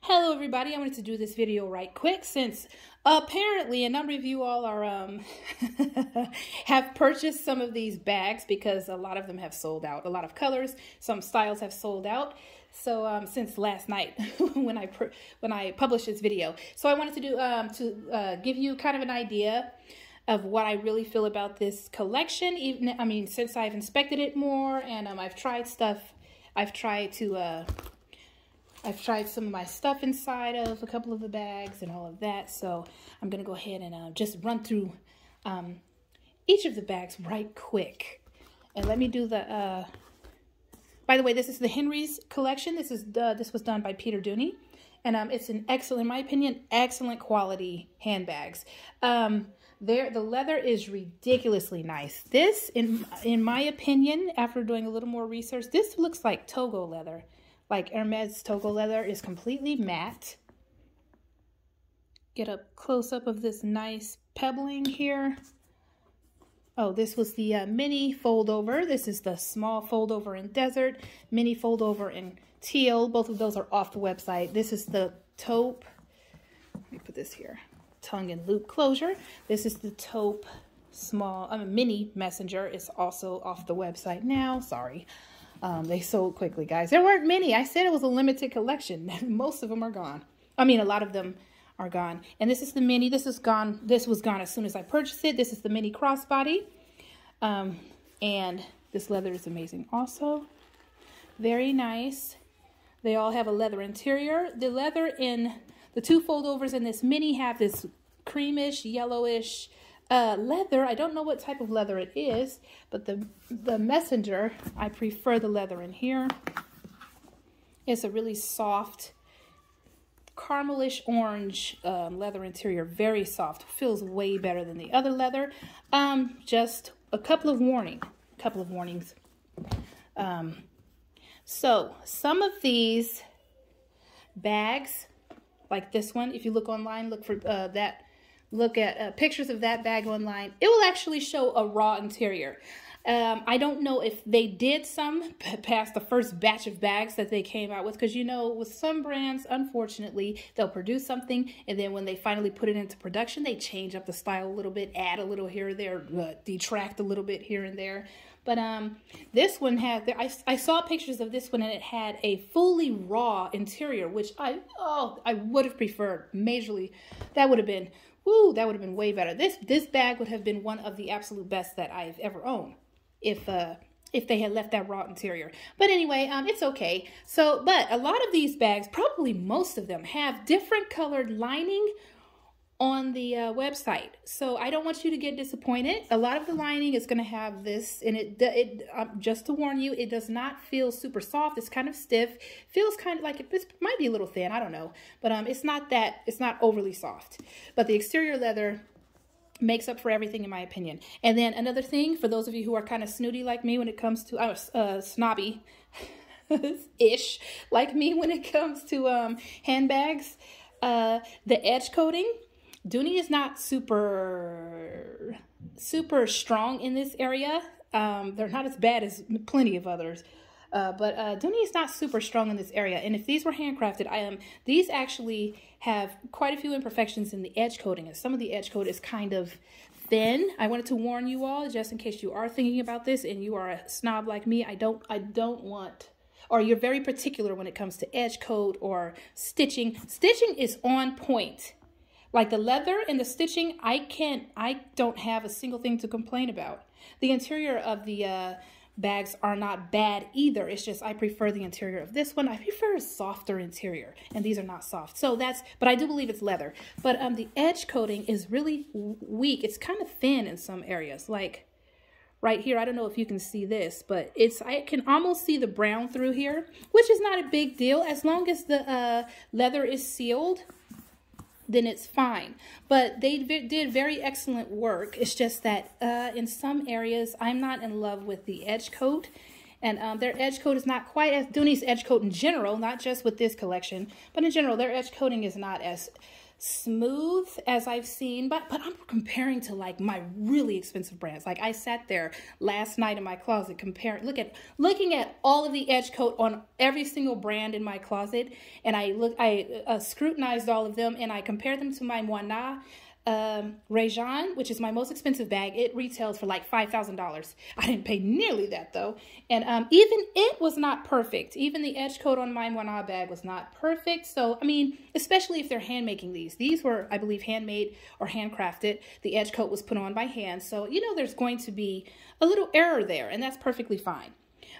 Hello everybody, I wanted to do this video right quick since apparently a number of you all are have purchased some of these bags because a lot of them have sold out. A lot of colors, some styles have sold out. So since last night when I published this video. So I wanted to do give you kind of an idea of what I really feel about this collection. Even since I've inspected it more and I've tried stuff. I've tried some of my stuff inside of a couple of the bags and all of that. So I'm going to go ahead and just run through each of the bags right quick. And let me do the, by the way, this is the Henry's collection. This was done by Peter Dooney. And it's an excellent, in my opinion, excellent quality handbags. The leather is ridiculously nice. This, in my opinion, after doing a little more research, this looks like Togo leather. Like Hermes Togo leather is completely matte. Get a close-up of this nice pebbling here. Oh, this was the mini fold-over. This is the small fold-over in desert, mini fold-over in teal. Both of those are off the website. This is the taupe. Let me put this here. Tongue and loop closure. This is the taupe small, mini messenger. It's also off the website now. Sorry. They sold quickly, guys. There weren't many. I said it was a limited collection. Most of them are gone. A lot of them are gone. And this is the mini. This is gone. This was gone as soon as I purchased it. This is the mini crossbody. And this leather is amazing also. Very nice. They all have a leather interior. The leather in the two foldovers in this mini have this creamish, yellowish leather. I don't know what type of leather it is, but the messenger, I prefer the leather in here. It's a really soft caramelish orange leather interior, very soft. Feels way better than the other leather. Just a couple of warnings. So some of these bags, like this one, if you look online, look for look at pictures of that bag online, it will actually show a raw interior. I don't know if they did some past the first batch of bags that they came out with, because with some brands, unfortunately, they'll produce something and then when they finally put it into production, they change up the style a little bit, add a little here or there, detract a little bit here and there. But this one had, I saw pictures of this one and it had a fully raw interior, which I would have preferred majorly. That would have been, that would have been way better. This bag would have been one of the absolute best that I've ever owned if they had left that raw interior. But anyway, it's okay. So, but a lot of these bags, probably most of them, have different colored lining on the website. So I don't want you to get disappointed. A lot of the lining is going to have this, and it just to warn you, it does not feel super soft. It's kind of stiff. Feels kind of like it might be a little thin. I don't know, but it's not overly soft. But the exterior leather makes up for everything, in my opinion. And then another thing, for those of you who are kind of snooty like me when it comes to snobby ish like me when it comes to handbags, the edge coating. Dooney is not super strong in this area. They're not as bad as plenty of others. But Dooney is not super strong in this area. And if these were handcrafted, these actually have quite a few imperfections in the edge coating. And some of the edge coat is kind of thin. I wanted to warn you all, just in case you are thinking about this and you are a snob like me. I don't want, or you're very particular when it comes to edge coat or stitching. Stitching is on point. Like the leather and the stitching, I don't have a single thing to complain about. The interior of the bags are not bad either. It's just I prefer the interior of this one. I prefer a softer interior, and these are not soft. So but I do believe it's leather. But the edge coating is really weak. It's kind of thin in some areas. Like right here, I don't know if you can see this, but I can almost see the brown through here, which is not a big deal as long as the leather is sealed. Then it's fine. But they did very excellent work. It's just that in some areas, I'm not in love with the edge coat. And their edge coat is not quite as Dooney's edge coat in general, not just with this collection, but in general, their edge coating is not as smooth as I've seen, but I'm comparing to like my really expensive brands. Like I sat there last night in my closet looking at all of the edge coat on every single brand in my closet, and I scrutinized all of them and I compared them to my Moana Réjean, which is my most expensive bag. It retails for like $5,000. I didn't pay nearly that though. And even it was not perfect. Even the edge coat on my Moana bag was not perfect. So, I mean, especially if they're hand making these. These were, I believe, handmade or handcrafted. The edge coat was put on by hand. So, you know, there's going to be a little error there, and that's perfectly fine.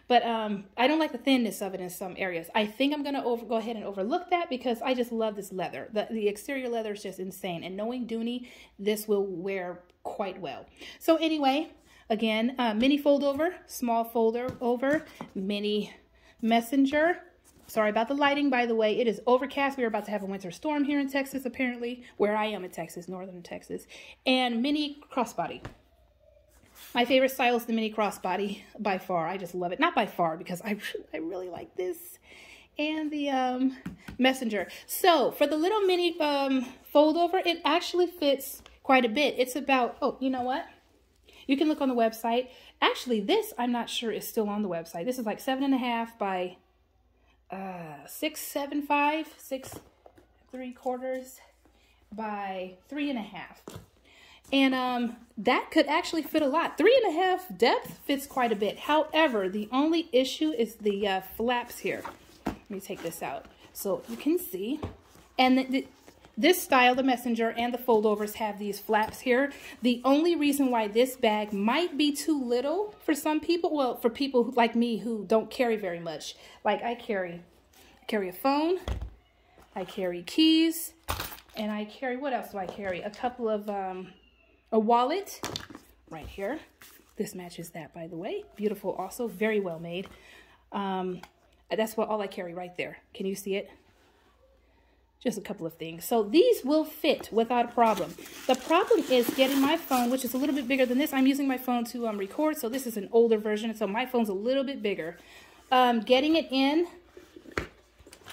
But I don't like the thinness of it in some areas. I think I'm going to go ahead and overlook that because I just love this leather. The exterior leather is just insane. And knowing Dooney, this will wear quite well. So anyway, again, mini fold over, small folder over, mini messenger. Sorry about the lighting, by the way. It is overcast. We're about to have a winter storm here in Texas, apparently, where I am in Texas, northern Texas. And mini crossbody. My favorite style is the mini crossbody by far. I just love it. Not by far, because I really like this. And the messenger. So for the little mini fold over, it actually fits quite a bit. It's about, oh, you know what? You can look on the website. Actually, this, I'm not sure, is still on the website. This is like 7.5 by 6.75, 6.75 by 3.5. And that could actually fit a lot. 3.5 depth fits quite a bit. However, the only issue is the flaps here. Let me take this out so you can see. And this style, the messenger and the foldovers, have these flaps here. The only reason why this bag might be too little for some people, well, for people like me who don't carry very much. Like I carry a phone, I carry keys, and I carry, what else do I carry? A couple of, a wallet right here. This matches that, by the way. Beautiful also, very well made. That's all I carry right there. Can you see it? Just a couple of things. So these will fit without a problem. The problem is getting my phone, which is a little bit bigger than this. I'm using my phone to record, so this is an older version, so my phone's a little bit bigger. Getting it in,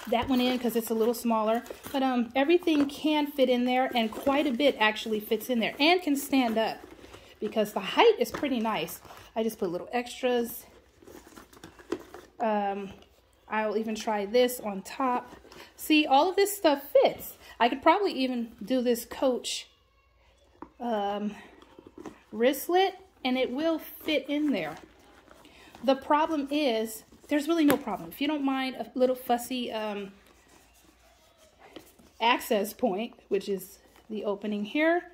that one in because it's a little smaller, but everything can fit in there, and quite a bit actually fits in there and can stand up because the height is pretty nice. I just put little extras. I'll even try this on top. See, all of this stuff fits. I could probably even do this Coach wristlet and it will fit in there. The problem is, there's really no problem. If you don't mind a little fussy access point, which is the opening here,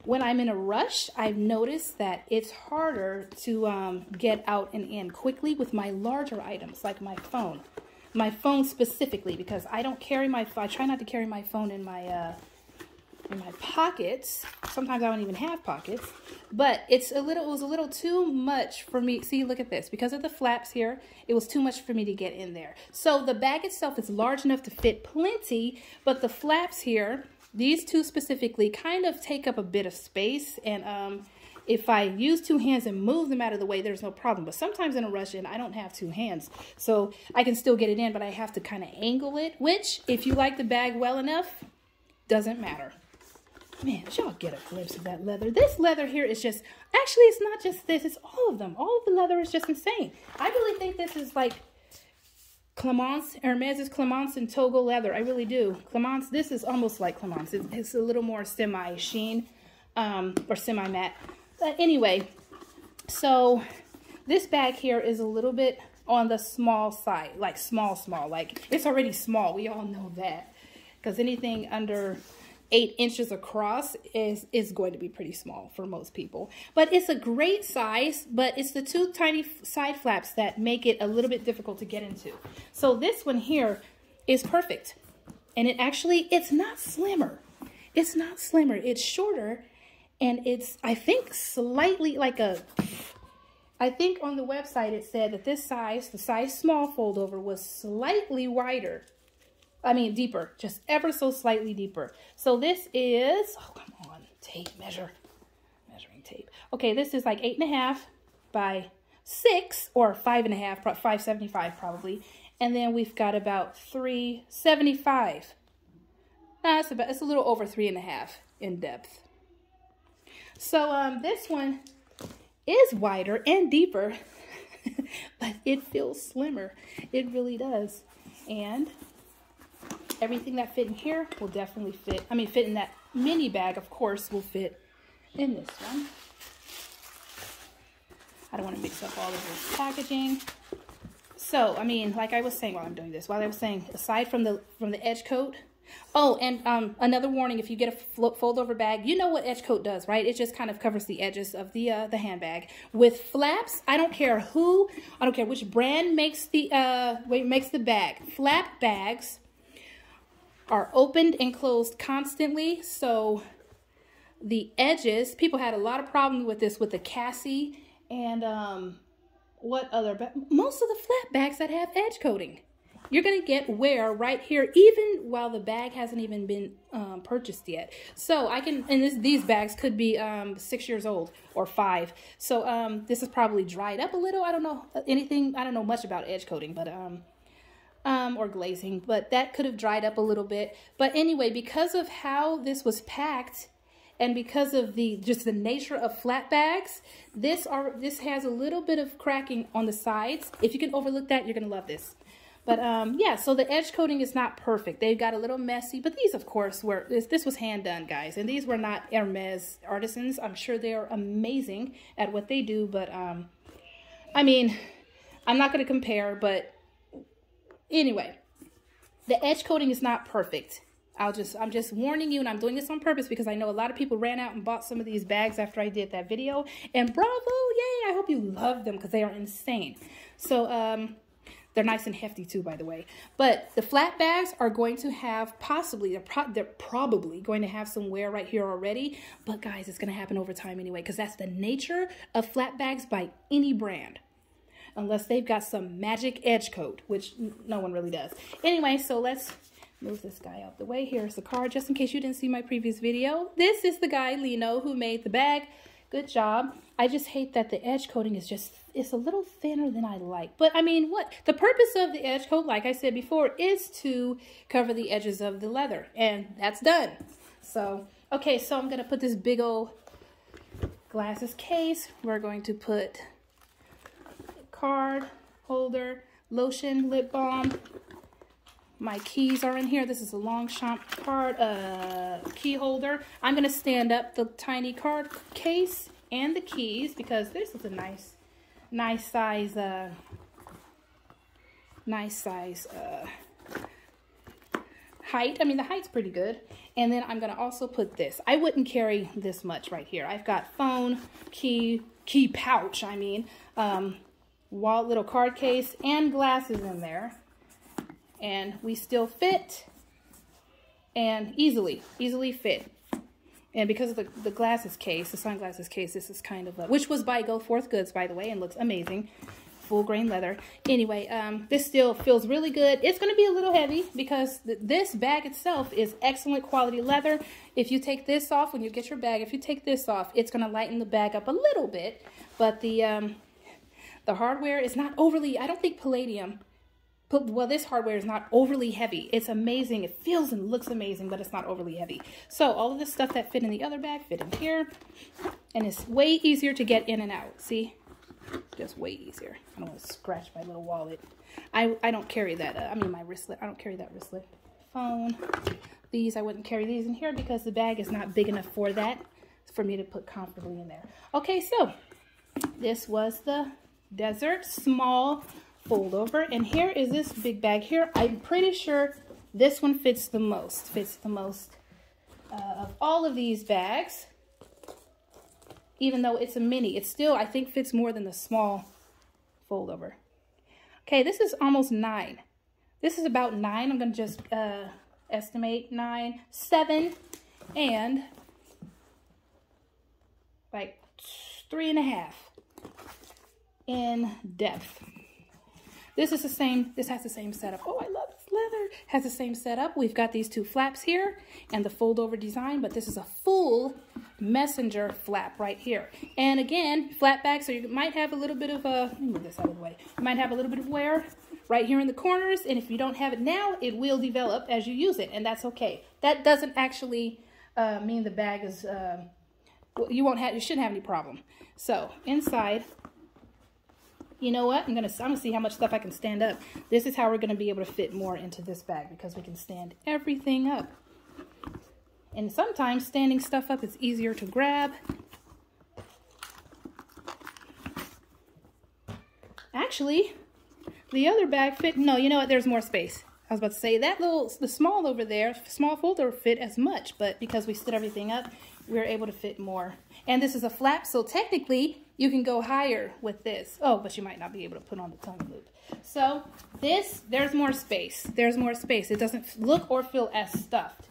when I'm in a rush, I've noticed that it's harder to get out and in quickly with my larger items, like my phone. My phone specifically, because I don't carry my phone. I try not to carry my phone in my pockets. Sometimes I don't even have pockets. But it was a little too much for me. See, look at this. Because of the flaps here, it was too much for me to get in there. So the bag itself is large enough to fit plenty, but the flaps here, these two specifically, kind of take up a bit of space. And if I use two hands and move them out of the way, there's no problem. But sometimes in a rush, and I don't have two hands, so I can still get it in, but I have to kind of angle it, which, if you like the bag well enough, doesn't matter. Man, did y'all get a glimpse of that leather? This leather here is just, actually, it's not just this, it's all of them. All of the leather is just insane. I really think this is like Clemence, Hermès' Clemence and Togo leather. I really do. Clemence, this is almost like Clemence. It's a little more semi-sheen or semi-matte. But anyway, so this bag here is a little bit on the small side, like small. Like, it's already small. We all know that. Because anything under 8 inches across is going to be pretty small for most people. But it's a great size, but it's the two tiny side flaps that make it a little bit difficult to get into. So this one here is perfect. And it's not slimmer. It's not slimmer. It's shorter. And it's, I think, slightly like I think on the website it said that this size, the size small fold over, was slightly wider. I mean, deeper, just ever so slightly deeper. So this is, oh, come on, tape, measuring tape. Okay, this is like 8.5 by 6 or 5.5, 5.75 probably. And then we've got about 3.75. It's a little over 3.5 in depth. So this one is wider and deeper, but it feels slimmer. It really does. And everything that fit in here will definitely fit. I mean, fit in that mini bag, of course, will fit in this one. I don't want to mix up all of this packaging. So, I mean, like I was saying while I'm doing this, aside from the edge coat. Oh, and another warning, if you get a fold over bag, you know what edge coat does, right? It just kind of covers the edges of the handbag. With flaps, I don't care which brand makes the bag. Flap bags are opened and closed constantly, so the edges, people had a lot of problems with this with the Cassie and most of the flat bags that have edge coating. You're going to get wear right here, even while the bag hasn't even been purchased yet. So these bags could be 6 years old or 5. So this is probably dried up a little. I don't know much about edge coating, but or glazing, but that could have dried up a little bit. But anyway, because of how this was packed and because of just the nature of flat bags, this has a little bit of cracking on the sides. If you can overlook that, you're going to love this. But yeah, so the edge coating is not perfect. They got a little messy, but these, of course, this was hand done, guys. And these were not Hermes artisans. I'm sure they are amazing at what they do, but I mean, I'm not going to compare, but anyway, the edge coating is not perfect. I'm just warning you, and I'm doing this on purpose because I know a lot of people ran out and bought some of these bags after I did that video. And bravo, yay, I hope you love them because they are insane. So, they're nice and hefty too, by the way. But the flat bags are going to have they're probably going to have some wear right here already. But guys, it's going to happen over time anyway, because that's the nature of flat bags by any brand. Unless they've got some magic edge coat, which no one really does. Anyway, so let's move this guy out the way. Here's the card, just in case you didn't see my previous video. This is the guy, Lino, who made the bag. Good job. I just hate that the edge coating it's a little thinner than I like. But I mean, the purpose of the edge coat, like I said before, is to cover the edges of the leather. And that's done. So, okay, so I'm going to put this big old glasses case. We're going to put card holder, lotion, lip balm. My keys are in here. This is a Longchamp card key holder. I'm going to stand up the tiny card case and the keys because this is a nice size height. I mean, the height's pretty good. And then I'm going to also put this. I wouldn't carry this much right here. I've got phone, key pouch, I mean, wallet, little card case, and glasses in there. And we still fit and easily fit. And because of the glasses case, the sunglasses case, this is kind of which was by Go Forth Goods, by the way, and looks amazing. Full grain leather. Anyway, this still feels really good. It's going to be a little heavy because this bag itself is excellent quality leather. If you take this off, when you get your bag, if you take this off, it's going to lighten the bag up a little bit. But the hardware is not overly, I don't think palladium, well, this hardware is not overly heavy. It's amazing. It feels and looks amazing, but it's not overly heavy. So all of the stuff that fit in the other bag fit in here. And it's way easier to get in and out. See? Just way easier. I don't want to scratch my little wallet. I don't carry that. I mean, my wristlet. I don't carry that wristlet. Phone. These, I wouldn't carry these in here because the bag is not big enough for that. For me to put comfortably in there. Okay, so this was the Desert Small fold over, and here is this big bag here. I'm pretty sure this one fits the most of all of these bags, even though it's a mini. It still, I think, fits more than the small fold over. Okay, this is almost 9. This is about 9. I'm gonna just estimate 9, 7, and like 3.5 in depth. This is the same, this has the same setup. Oh, I love this leather. Has the same setup. We've got these two flaps here and the fold over design, but this is a full messenger flap right here. And again, flat back, so you might have a little bit of a, let me move this out of the way. You might have a little bit of wear right here in the corners, and if you don't have it now, it will develop as you use it, and that's okay. That doesn't actually mean the bag is, you shouldn't have any problem. So inside, you know what? I'm gonna see how much stuff I can stand up. This is how we're gonna be able to fit more into this bag, because we can stand everything up. And sometimes standing stuff up is easier to grab. Actually, the other bag fit, no, you know what? There's more space. I was about to say that the small over there, small folder fit as much, but because we stood everything up, we're able to fit more. And this is a flap, so technically you can go higher with this. Oh, but you might not be able to put on the tongue loop. So this, there's more space. There's more space. It doesn't look or feel as stuffed.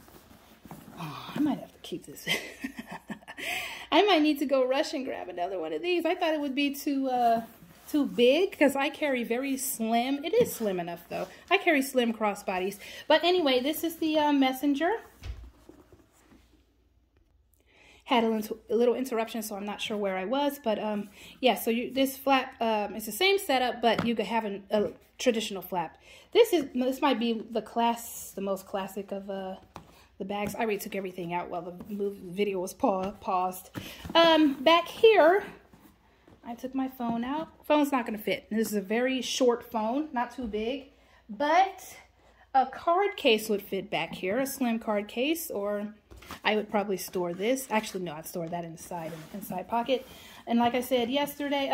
Oh, I might have to keep this. I might need to go rush and grab another one of these. I thought it would be too big, because I carry very slim. It is slim enough though. I carry slim crossbodies. But anyway, this is the messenger. Had a little interruption, so I'm not sure where I was, but yeah, so this flap, it's the same setup, but you could have a traditional flap. This might be the most classic of the bags. I already took everything out while the video was paused. Back here, I took my phone out. Phone's not going to fit. This is a very short phone, not too big, but a card case would fit back here, a slim card case, or I would probably store this. Actually, no, I'd store that inside in the inside pocket. And like I said yesterday,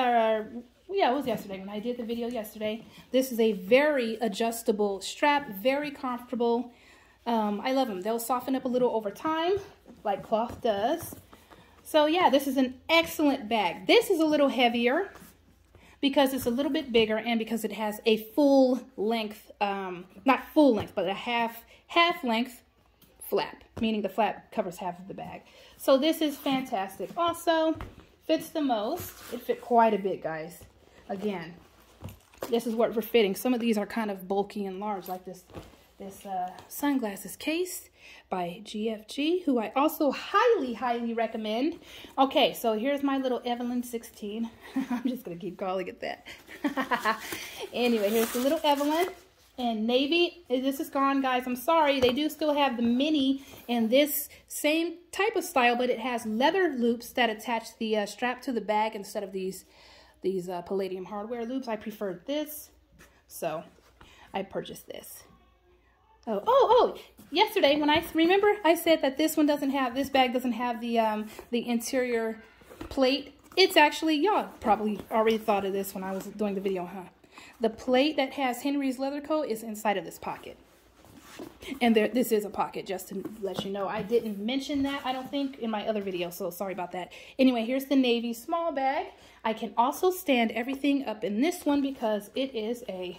yeah, it was yesterday when I did the video yesterday. This is a very adjustable strap, very comfortable. I love them. They'll soften up a little over time, like cloth does. So yeah, this is an excellent bag. This is a little heavier because it's a little bit bigger and because it has a full length, not full length, but a half length flap, meaning the flap covers half of the bag. So this is fantastic. Also, fits the most. It fit quite a bit, guys. Again, this is what we're fitting. Some of these are kind of bulky and large, like this sunglasses case by GFG, who I also highly recommend. Okay, so here's my little Evelyn 16. I'm just gonna keep calling it that. Anyway, here's the little Evelyn in navy. This is gone, guys. I'm sorry. They do still have the mini in this same type of style, but it has leather loops that attach the strap to the bag instead of these Palladium hardware loops. I preferred this, so I purchased this. Oh, yesterday when remember I said that this bag doesn't have the interior plate. It's actually, y'all probably already thought of this when I was doing the video, huh? The plate that has Henry's leather coat is inside of this pocket. And this is a pocket, just to let you know. I didn't mention that, I don't think, in my other video, so sorry about that. Anyway, here's the navy small bag. I can also stand everything up in this one because it is a,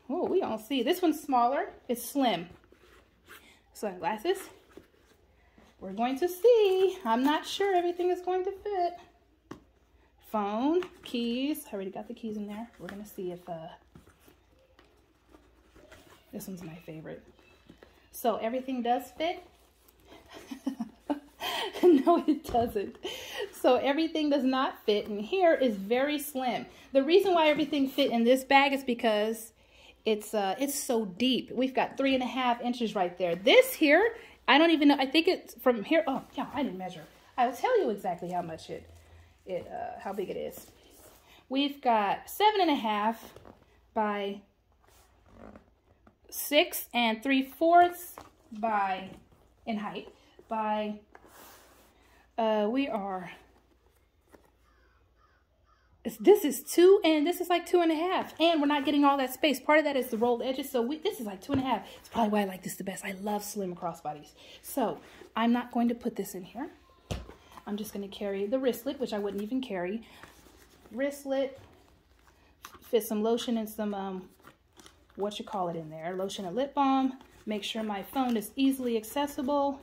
oh, we don't see. This one's smaller. It's slim. Sunglasses. We're going to see. I'm not sure everything is going to fit. Phone, keys. I already got the keys in there. We're going to see if this one's my favorite. So everything does fit. No, it doesn't. So everything does not fit, and here is very slim. The reason why everything fit in this bag is because it's so deep. We've got 3.5 inches right there. This here, I don't even know. I think it's from here. Oh, yeah, I didn't measure. I will tell you exactly how much how big it is. We've got 7.5 by 6 3/4 by in height by this is 2 and this is like 2.5, and we're not getting all that space. Part of that is the rolled edges, so this is like 2.5. It's probably why I like this the best. I love slim crossbodies. So I'm not going to put this in here. I'm just going to carry the wristlet, which I wouldn't even carry. Wristlet, fit some lotion and some in there, lotion and lip balm. Make sure my phone is easily accessible.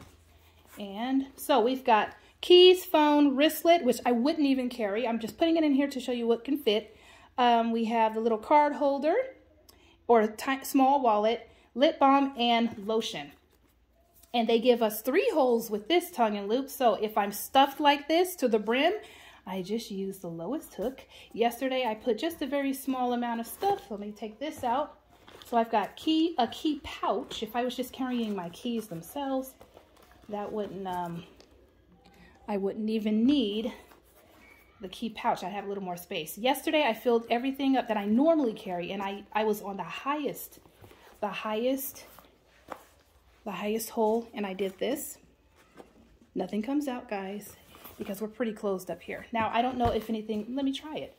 And so we've got keys, phone, wristlet, which I wouldn't even carry. I'm just putting it in here to show you what can fit. We have the little card holder or a small wallet, lip balm, and lotion. And they give us 3 holes with this tongue and loop. So if I'm stuffed like this to the brim, I just use the lowest hook. Yesterday, I put just a very small amount of stuff. Let me take this out. So I've got a key pouch. If I was just carrying my keys themselves, that wouldn't, I wouldn't even need the key pouch. I have a little more space. Yesterday, I filled everything up that I normally carry, and I was on the highest hole, and I did this. Nothing comes out, guys, because we're pretty closed up here. Now, I don't know if anything, let me try it.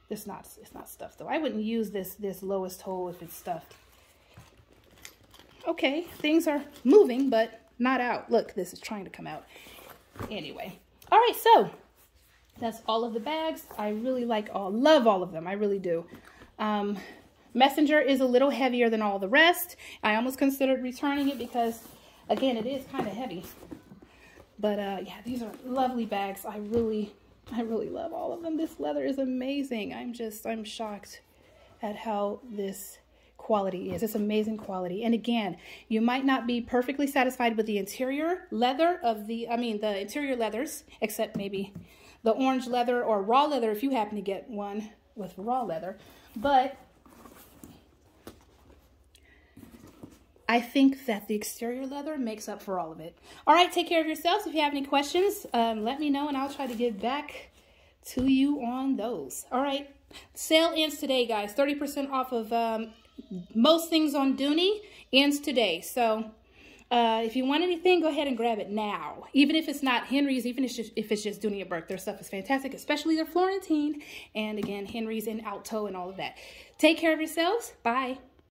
It's not stuffed though. I wouldn't use this lowest hole if it's stuffed. Okay, things are moving, but not out. Look, this is trying to come out. Anyway, all right, so that's all of the bags. I really love all of them. I really do. Messenger is a little heavier than all the rest. I almost considered returning it because, again, it is kind of heavy. But yeah, these are lovely bags. I really love all of them. This leather is amazing. I'm shocked at how this quality is. It's amazing quality. And again, you might not be perfectly satisfied with the interior leather of the interior leathers, except maybe the orange leather or raw leather if you happen to get one with raw leather. But I think that the exterior leather makes up for all of it. All right, take care of yourselves. If you have any questions, let me know, and I'll try to get back to you on those. All right, sale ends today, guys. 30% off of most things on Dooney ends today. So if you want anything, go ahead and grab it now. Even if it's not Henry's, even if it's just Dooney&Bourke, their stuff is fantastic, especially their Florentine. And again, Henry's and Alto and all of that. Take care of yourselves. Bye.